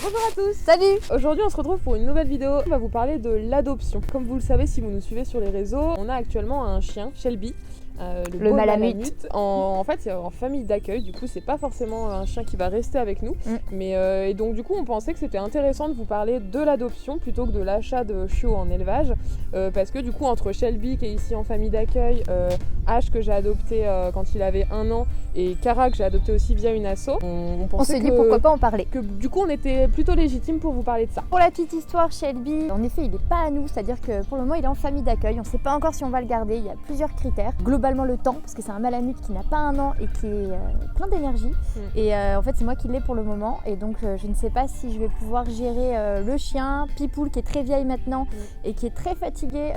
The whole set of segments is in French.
Bonjour à tous. Salut. Aujourd'hui on se retrouve pour une nouvelle vidéo. On va vous parler de l'adoption. Comme vous le savez si vous nous suivez sur les réseaux, on a actuellement un chien, Shelby. Le beau Malamute. En fait, c'est en famille d'accueil, du coup, c'est pas forcément un chien qui va rester avec nous. Mais, et donc, du coup, on pensait que c'était intéressant de vous parler de l'adoption plutôt que de l'achat de chiots en élevage. Parce que, du coup, entre Shelby qui est ici en famille d'accueil, Ash que j'ai adopté quand il avait 1 an, et Cara que j'ai adopté aussi via une asso, on s'est dit pourquoi pas en parler. Que, du coup, on était plutôt légitime pour vous parler de ça. Pour la petite histoire, Shelby, en effet, il n'est pas à nous, c'est-à-dire que pour le moment, il est en famille d'accueil. On ne sait pas encore si on va le garder. Il y a plusieurs critères. Globalement, le temps, parce que c'est un Malamute qui n'a pas 1 an et qui est plein d'énergie. Et en fait, c'est moi qui l'ai pour le moment. Et donc, je ne sais pas si je vais pouvoir gérer le chien, Pipoule, qui est très vieille maintenant et qui est très fatiguée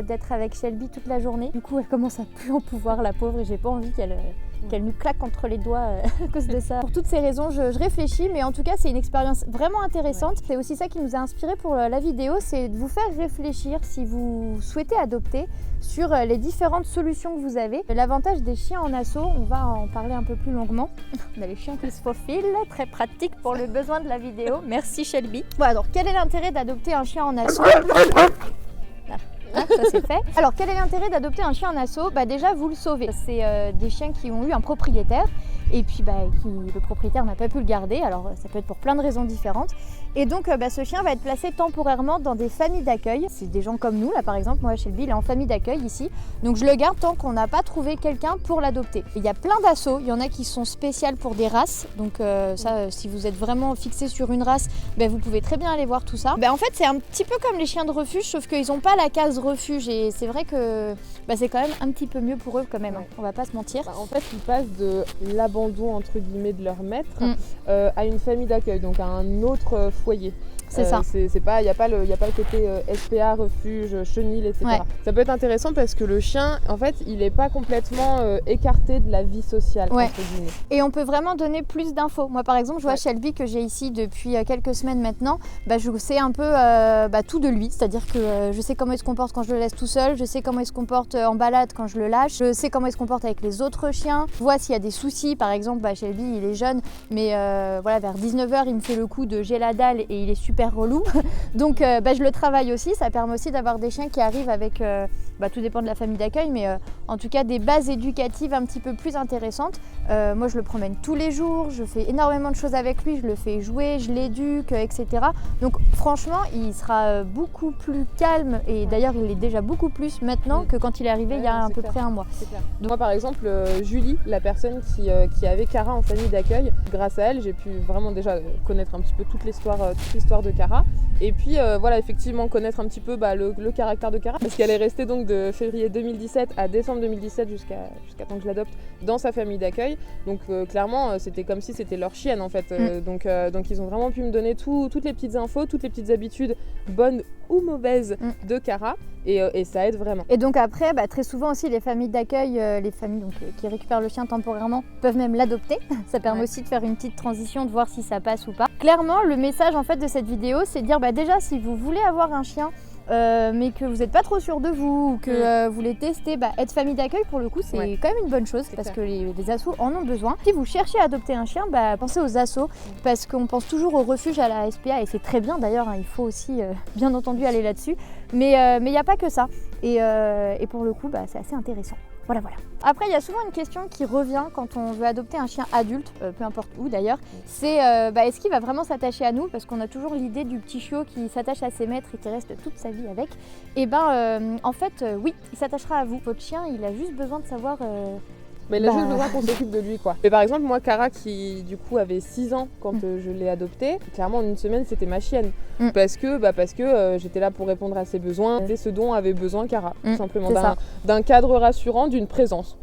d'être avec Shelby toute la journée. Du coup, elle commence à plus en pouvoir, la pauvre, et j'ai pas envie qu'elle nous claque entre les doigts à cause de ça. Pour toutes ces raisons, je réfléchis, mais en tout cas, c'est une expérience vraiment intéressante. C'est aussi ça qui nous a inspiré pour la vidéo, c'est de vous faire réfléchir si vous souhaitez adopter sur les différentes solutions que vous avez. L'avantage des chiens en asso, on va en parler un peu plus longuement. On a les chiens qui se faufilent, très pratique pour le besoin de la vidéo. Merci Shelby. Bon, alors, quel est l'intérêt d'adopter un chien en asso ? Ça c'est fait. Alors quel est l'intérêt d'adopter un chien en asso ? Déjà vous le sauvez. C'est des chiens qui ont eu un propriétaire et puis le propriétaire n'a pas pu le garder. Alors ça peut être pour plein de raisons différentes. Et donc ce chien va être placé temporairement dans des familles d'accueil. C'est des gens comme nous, là par exemple, moi Shelby il est en famille d'accueil ici. Donc je le garde tant qu'on n'a pas trouvé quelqu'un pour l'adopter. Il y a plein d'assos, il y en a qui sont spéciales pour des races. Donc ça, si vous êtes vraiment fixé sur une race, vous pouvez très bien aller voir tout ça. En fait c'est un petit peu comme les chiens de refuge, sauf qu'ils n'ont pas la case refuge. Et c'est vrai que c'est quand même un petit peu mieux pour eux quand même, on va pas se mentir. En fait ils passent de l'abandon entre guillemets de leur maître à une famille d'accueil, donc à un autre foyer. C'est ça. Il n'y a pas le côté SPA, refuge, chenil, etc. Ouais. Ça peut être intéressant parce que le chien, en fait, il n'est pas complètement écarté de la vie sociale. Ouais. Et on peut vraiment donner plus d'infos. Moi, par exemple, je vois Shelby que j'ai ici depuis quelques semaines maintenant. Je sais un peu tout de lui. C'est-à-dire que je sais comment il se comporte quand je le laisse tout seul. Je sais comment il se comporte en balade quand je le lâche. Je sais comment il se comporte avec les autres chiens. Je vois s'il y a des soucis. Par exemple, Shelby, il est jeune, mais vers 19h, il me fait le coup de j'ai la dalle et il est super relou. Donc je le travaille aussi. Ça permet aussi d'avoir des chiens qui arrivent avec, tout dépend de la famille d'accueil, mais en tout cas des bases éducatives un petit peu plus intéressantes. Moi je le promène tous les jours, je fais énormément de choses avec lui, je le fais jouer, je l'éduque, etc. Donc franchement il sera beaucoup plus calme et d'ailleurs il est déjà beaucoup plus maintenant que quand il est arrivé il y a à peu près 1 mois. Donc, moi par exemple Julie, la personne qui avait Cara en famille d'accueil, grâce à elle j'ai pu vraiment déjà connaître un petit peu toute l'histoire de Cara et puis effectivement connaître un petit peu le caractère de Cara parce qu'elle est restée donc de février 2017 à décembre 2017 jusqu'à temps que je l'adopte dans sa famille d'accueil. Donc clairement c'était comme si c'était leur chienne en fait. Donc ils ont vraiment pu me donner toutes les petites infos, toutes les petites habitudes bonnes ou mauvaises de Cara et ça aide vraiment. Et donc après très souvent aussi les familles d'accueil, les familles qui récupèrent le chien temporairement peuvent même l'adopter. Ça permet aussi de faire une petite transition, de voir si ça passe ou pas. Clairement le message en fait de cette vidéo c'est de dire déjà si vous voulez avoir un chien mais que vous n'êtes pas trop sûr de vous ou que vous voulez tester, être famille d'accueil pour le coup c'est quand même une bonne chose parce que les assos en ont besoin. Si vous cherchez à adopter un chien, pensez aux assos parce qu'on pense toujours au refuge à la SPA et c'est très bien d'ailleurs, il faut aussi bien entendu aller là-dessus, mais il n'y a pas que ça et pour le coup c'est assez intéressant. Voilà. Après, il y a souvent une question qui revient quand on veut adopter un chien adulte, peu importe où d'ailleurs, c'est est-ce qu'il va vraiment s'attacher à nous ? Parce qu'on a toujours l'idée du petit chiot qui s'attache à ses maîtres et qui reste toute sa vie avec. Et en fait, oui, il s'attachera à vous. Votre chien, il a juste besoin de savoir... Mais il a juste besoin qu'on s'occupe de lui quoi. Mais par exemple moi Cara qui du coup avait 6 ans quand je l'ai adoptée, clairement en 1 semaine c'était ma chienne. Parce que j'étais là pour répondre à ses besoins. C'était ce dont avait besoin Cara, tout simplement. D'un cadre rassurant, d'une présence.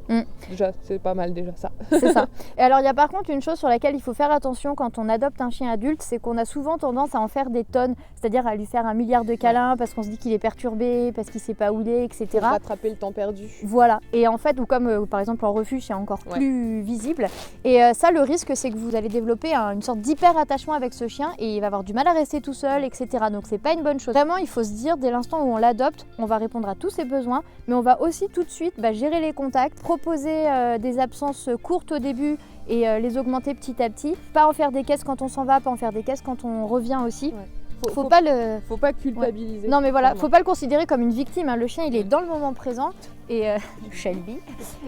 Déjà c'est pas mal déjà ça. C'est ça. Et alors il y a par contre une chose sur laquelle il faut faire attention quand on adopte un chien adulte, c'est qu'on a souvent tendance à en faire des tonnes, c'est-à-dire à lui faire 1 milliard de câlins parce qu'on se dit qu'il est perturbé, parce qu'il sait pas où il est, etc. Pour rattraper le temps perdu. Voilà. Et en fait, ou comme par exemple en refuge, c'est encore plus visible. Et ça, le risque, c'est que vous allez développer une sorte d'hyper attachement avec ce chien et il va avoir du mal à rester tout seul, etc. Donc c'est pas une bonne chose. Vraiment, il faut se dire, dès l'instant où on l'adopte, on va répondre à tous ses besoins, mais on va aussi tout de suite gérer les contacts, proposer des absences courtes au début et les augmenter petit à petit. Pas en faire des caisses quand on s'en va, pas en faire des caisses quand on revient aussi. Ouais. Faut pas culpabiliser. Ouais. Non mais voilà, faut pas le considérer comme une victime, hein. Le chien il est dans le moment présent et Shelby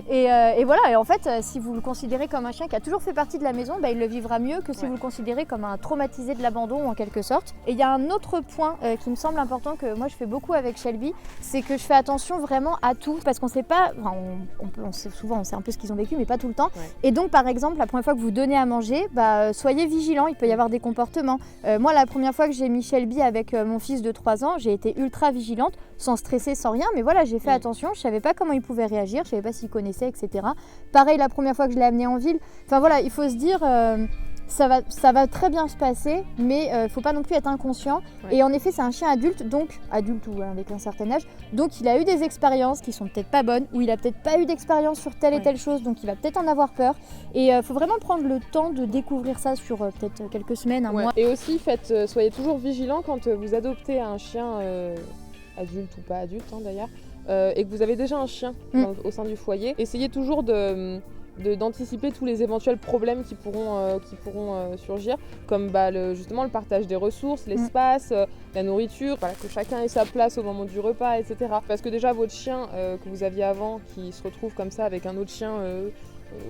et voilà, et en fait si vous le considérez comme un chien qui a toujours fait partie de la maison, il le vivra mieux que si vous le considérez comme un traumatisé de l'abandon en quelque sorte. Et il y a un autre point qui me semble important, que moi je fais beaucoup avec Shelby, c'est que je fais attention vraiment à tout, parce qu'on sait pas, on sait souvent, on sait un peu ce qu'ils ont vécu mais pas tout le temps. Et donc par exemple la première fois que vous donnez à manger, soyez vigilants, il peut y avoir des comportements. Moi la première fois que j'ai mis Shelby avec mon fils de 3 ans, j'ai été ultra vigilante, sans stresser, sans rien, mais voilà, j'ai fait attention, je savais pas comment il pouvait réagir, je savais pas s'il connaissait, etc. Pareil la première fois que je l'ai amené en ville, enfin voilà, il faut se dire ça va très bien se passer, mais faut pas non plus être inconscient. Et en effet c'est un chien adulte, donc adulte ou avec un certain âge, donc il a eu des expériences qui sont peut-être pas bonnes, ou il a peut-être pas eu d'expérience sur telle et telle chose, donc il va peut-être en avoir peur, et faut vraiment prendre le temps de découvrir ça sur peut-être quelques semaines, un mois. Et aussi soyez toujours vigilants quand vous adoptez un chien adulte ou pas adulte d'ailleurs, et que vous avez déjà un chien au sein du foyer. Essayez toujours d'anticiper tous les éventuels problèmes qui pourront surgir, comme justement le partage des ressources, l'espace, la nourriture, que chacun ait sa place au moment du repas, etc. Parce que déjà votre chien que vous aviez avant, qui se retrouve comme ça avec un autre chien,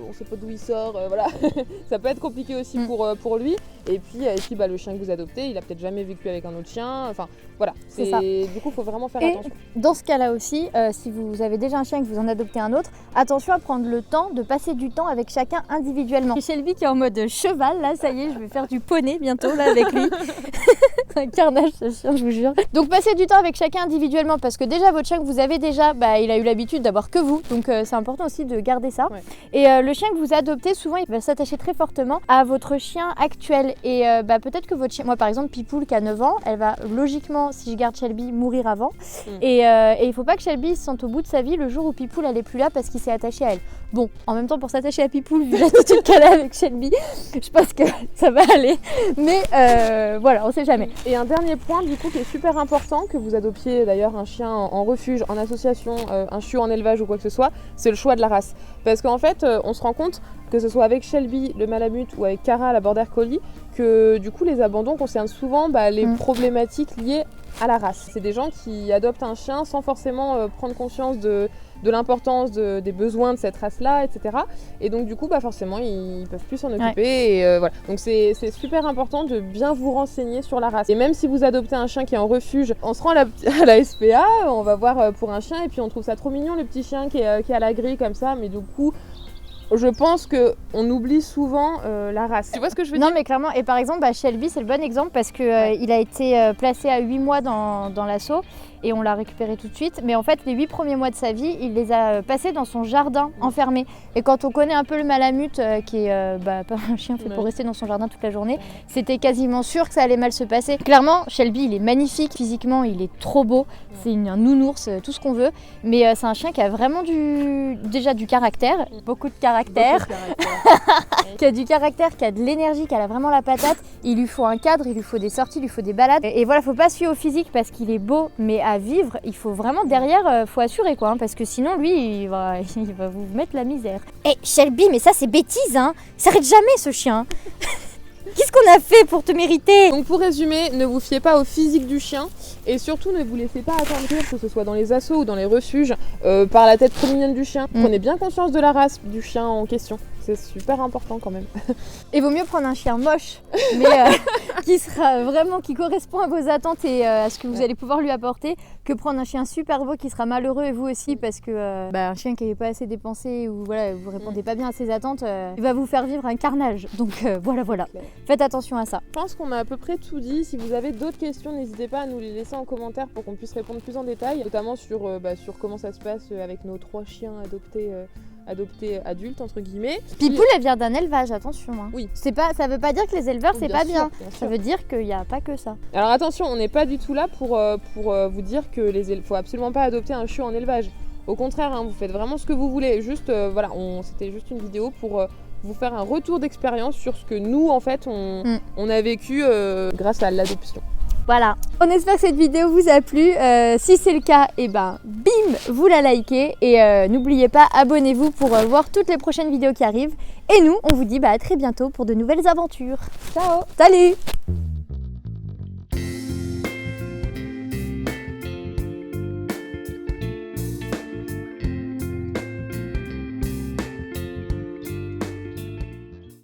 on sait pas d'où il sort, voilà. Ça peut être compliqué aussi pour lui. Et puis le chien que vous adoptez, il a peut-être jamais vécu avec un autre chien. Enfin voilà, c'est ça. Du coup, il faut vraiment faire attention. Dans ce cas-là aussi, si vous avez déjà un chien et que vous en adoptez un autre, attention à prendre le temps de passer du temps avec chacun individuellement. Et Shelby qui est en mode cheval, là, ça y est, je vais faire du poney bientôt là avec lui. C'est un carnage ce chien, je vous jure. Donc passez du temps avec chacun individuellement, parce que déjà votre chien que vous avez déjà, il a eu l'habitude d'avoir que vous, donc c'est important aussi de garder ça. Et le chien que vous adoptez, souvent il va s'attacher très fortement à votre chien actuel. Et peut-être que votre chien, moi par exemple Pipoule qui a 9 ans, elle va logiquement, si je garde Shelby, mourir avant. Et il faut pas que Shelby se sente au bout de sa vie le jour où Pipoule elle est plus là parce qu'il s'est attaché à elle. Bon, en même temps pour s'attacher à Pipoule, vu l'attitude qu'elle a avec Shelby, je pense que ça va aller. Mais voilà, on sait jamais. Et un dernier point du coup qui est super important, que vous adoptiez d'ailleurs un chien en refuge, en association, un chiot en élevage ou quoi que ce soit, c'est le choix de la race. Parce qu'en fait, on se rend compte que ce soit avec Shelby, le Malamute, ou avec Cara, la Border Collie, que du coup les abandons concernent souvent les problématiques liées à la race. C'est des gens qui adoptent un chien sans forcément prendre conscience de l'importance des besoins de cette race-là, etc. Et donc du coup, forcément, ils peuvent plus s'en occuper. Et voilà. Donc c'est super important de bien vous renseigner sur la race. Et même si vous adoptez un chien qui est en refuge, on se rend à la SPA, on va voir pour un chien, et puis on trouve ça trop mignon, le petit chien qui est à la grille comme ça, mais du coup, je pense qu'on oublie souvent la race. Tu vois ce que je veux dire ? Non mais clairement, et par exemple Shelby c'est le bon exemple parce que il a été placé à 8 mois dans l'assaut et on l'a récupéré tout de suite. Mais en fait les 8 premiers mois de sa vie, il les a passés dans son jardin enfermé. Et quand on connaît un peu le Malamute qui est pas un chien fait pour rester dans son jardin toute la journée, c'était quasiment sûr que ça allait mal se passer. Clairement Shelby il est magnifique, physiquement il est trop beau, c'est un nounours, tout ce qu'on veut. Mais c'est un chien qui a vraiment déjà du caractère, beaucoup de caractère. Qui a du caractère, qui a de l'énergie, qui a vraiment la patate. Il lui faut un cadre, il lui faut des sorties, il lui faut des balades. Et voilà, faut pas se fier au physique parce qu'il est beau, mais à vivre, il faut vraiment derrière, faut assurer quoi, parce que sinon lui, il va vous mettre la misère. Shelby, mais ça c'est bêtise, hein. Il s'arrête jamais ce chien. Qu'est-ce qu'on a fait pour te mériter ? Donc pour résumer, ne vous fiez pas au physique du chien et surtout ne vous laissez pas attendrir, que ce soit dans les assos ou dans les refuges, par la tête trop mignonne du chien. Prenez bien conscience de la race du chien en question. C'est super important quand même. Et vaut mieux prendre un chien moche, mais qui correspond à vos attentes et à ce que vous allez pouvoir lui apporter, que prendre un chien super beau qui sera malheureux et vous aussi parce que un chien qui n'est pas assez dépensé ou vous répondez pas bien à ses attentes, il va vous faire vivre un carnage. Donc voilà. Faites attention à ça. Je pense qu'on a à peu près tout dit. Si vous avez d'autres questions, n'hésitez pas à nous les laisser en commentaire pour qu'on puisse répondre plus en détail, notamment sur comment ça se passe avec nos 3 chiens adoptés adultes entre guillemets. Pipoule elle vient d'un élevage, attention. Hein. Oui. Ça veut pas dire que les éleveurs c'est pas bien. Sûr. Ça veut dire qu'il n'y a pas que ça. Alors attention, on n'est pas du tout là pour vous dire que faut absolument pas adopter un chiot en élevage. Au contraire, vous faites vraiment ce que vous voulez. Juste c'était juste une vidéo pour vous faire un retour d'expérience sur ce que nous en fait on a vécu grâce à l'adoption. Voilà, on espère que cette vidéo vous a plu. Si c'est le cas, et ben bim, vous la likez et n'oubliez pas, abonnez-vous pour voir toutes les prochaines vidéos qui arrivent. Et nous, on vous dit à très bientôt pour de nouvelles aventures. Ciao. Salut!